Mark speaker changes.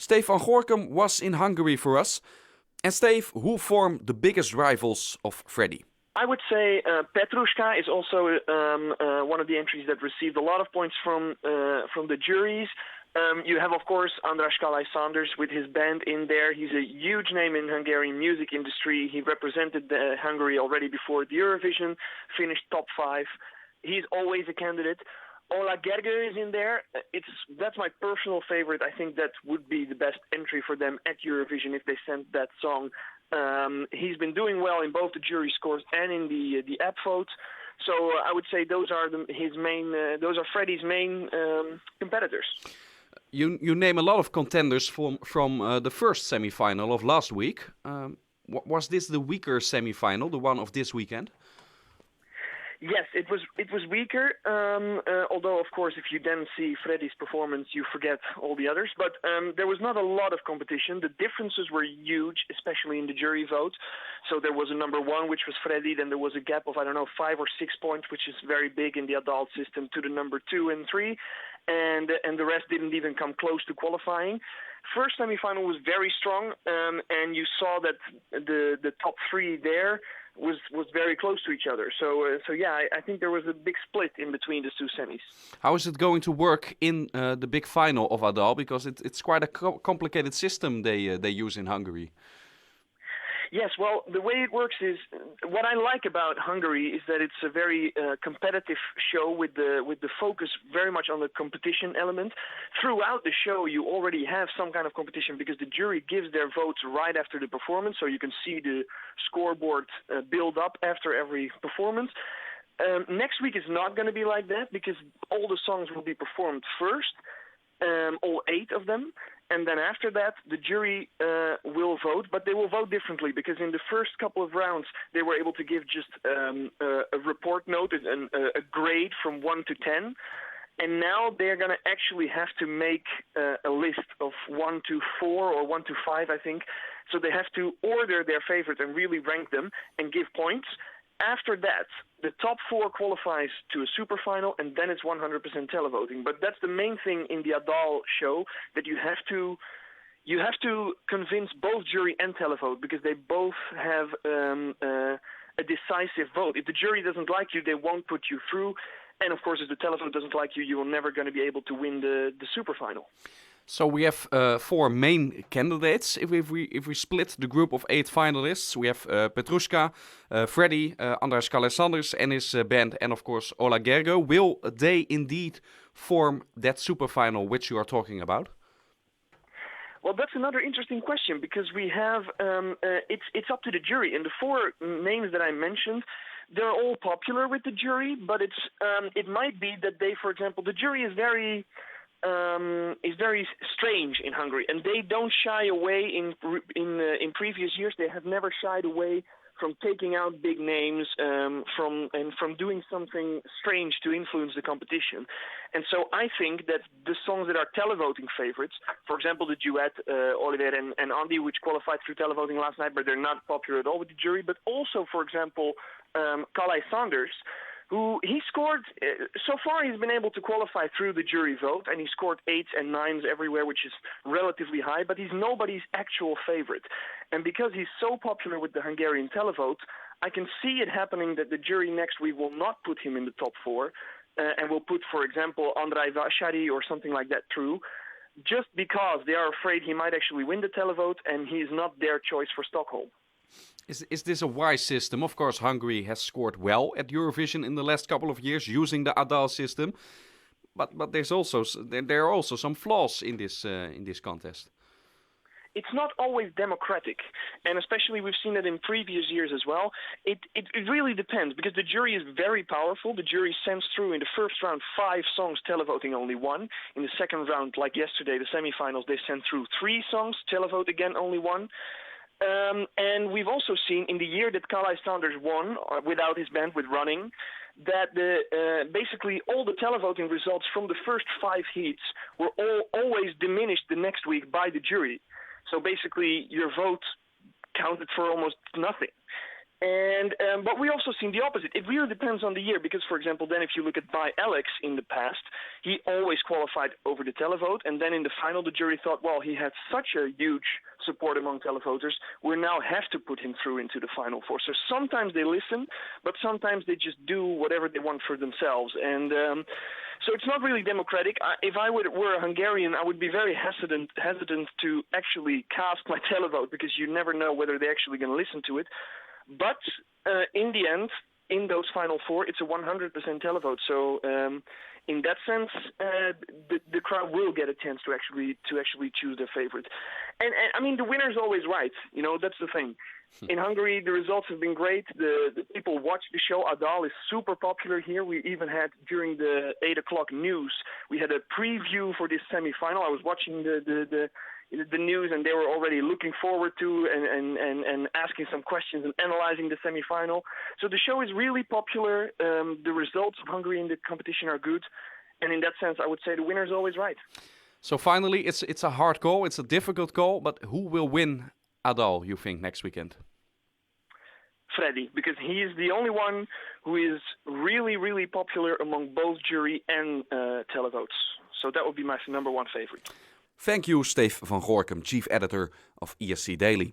Speaker 1: Steef van Gorkum was in Hungary for us. And Steef, who form the biggest rivals of Freddie?
Speaker 2: I would say Petrushka is also one of the entries that received a lot of points from the juries. You have, of course, Andras Kállay-Saunders with his band in there. He's a huge name in Hungarian music industry. He represented Hungary already before the Eurovision, finished top 5. He's always a candidate. Ola Gergő is in there. That's my personal favorite. I think that would be the best entry for them at Eurovision if they sent that song. He's been doing well in both the jury scores and in the app votes. So I would say those are Freddie's main competitors.
Speaker 1: You name a lot of contenders from the first semi-final of last week. Was this the weaker semi-final, the one of this weekend?
Speaker 2: Yes, it was weaker. Although, of course, if you then see Freddie's performance, you forget all the others. But there was not a lot of competition. The differences were huge, especially in the jury vote. So there was a number 1, which was Freddie. Then there was a gap of 5 or 6 points, which is very big in the A Dal system, to the number 2 and 3. And the rest didn't even come close to qualifying. First semi-final was very strong, and you saw that the top 3 there was very close to each other. So yeah, I think there was a big split in between the 2 semis.
Speaker 1: How is it going to work in the big final of A Dal? Because it's quite a complicated system they use in Hungary.
Speaker 2: Yes, well, the way it works is, what I like about Hungary is that it's a very competitive show with the focus very much on the competition element. Throughout the show, you already have some kind of competition because the jury gives their votes right after the performance, so you can see the scoreboard build up after every performance. Next week is not going to be like that because all the songs will be performed first, all 8 of them. And then after that, the jury will vote, but they will vote differently because in the first couple of rounds, they were able to give just a report note, a grade from 1 to 10. And now they're going to actually have to make a list of 1 to 4 or 1 to 5, I think. So they have to order their favorite and really rank them and give points. After that, the top 4 qualifies to a super final, and then it's 100% televoting. But that's the main thing in the A Dal show, that you have to convince both jury and televote because they both have a decisive vote. If the jury doesn't like you, they won't put you through. And of course, if the televote doesn't like you, you're never going to be able to win the super final.
Speaker 1: So we have 4 main candidates. If we split the group of 8 finalists, we have Petrushka, Freddie, Andras Kállay-Saunders and his band, and of course Ola Gergő. Will they indeed form that super final which you are talking about?
Speaker 2: Well, that's another interesting question because we have it's up to the jury. And the 4 names that I mentioned, they're all popular with the jury, but it might be that they, for example, the jury is very strange in Hungary, and they don't shy away. In previous years, they have never shied away from taking out big names, from doing something strange to influence the competition. And so I think that the songs that are televoting favorites, for example, the duet Oliver and Andy, which qualified through televoting last night, but they're not popular at all with the jury. But also, for example, Kállay-Saunders, who he scored, so far he's been able to qualify through the jury vote, and he scored 8s and 9s everywhere, which is relatively high, but he's nobody's actual favorite. And because he's so popular with the Hungarian televote, I can see it happening that the jury next week will not put him in the top 4, and will put, for example, Andrei Vasari or something like that through, just because they are afraid he might actually win the televote, and he is not their choice for Stockholm.
Speaker 1: Is this a wise system? Of course, Hungary has scored well at Eurovision in the last couple of years using the A Dal system, but there are also some flaws in this contest.
Speaker 2: It's not always democratic, and especially we've seen it in previous years as well. It really depends because the jury is very powerful. The jury sends through in the first round 5 songs, televoting only 1. In the second round, like yesterday, the semifinals, they sent through 3 songs, televote again only 1. And we've also seen in the year that Kállay-Saunders won without his band with Running, that basically all the televoting results from the first 5 heats were always diminished the next week by the jury. So basically your vote counted for almost nothing. But we also seen the opposite. It really depends on the year because, for example, then if you look at By Alex in the past, he always qualified over the televote, and then in the final, the jury thought, well, he had such a huge support among televoters, we now have to put him through into the final four. So sometimes they listen, but sometimes they just do whatever they want for themselves, and so it's not really democratic. If I were a Hungarian, I would be very hesitant to actually cast my televote because you never know whether they're actually going to listen to it. But in the end, in those final four, it's a 100% televote. So in that sense, the crowd will get a chance to actually choose their favorite. And I mean, the winner's always right. You know, that's the thing. In Hungary, the results have been great. The people watch the show. A Dal is super popular here. We even had, during the 8 o'clock news, we had a preview for this semi-final. I was watching the news, and they were already looking forward to and asking some questions and analyzing the semi-final. So the show is really popular. The results of Hungary in the competition are good. And in that sense, I would say the winner is always right.
Speaker 1: So finally, it's a hard call. It's a difficult call. But who will win A Dal, you think, next weekend?
Speaker 2: Freddy, because he is the only one who is really, really popular among both jury and televotes. So that would be my number one favorite.
Speaker 1: Thank you, Steef van Gorkum, Chief Editor of ESC Daily.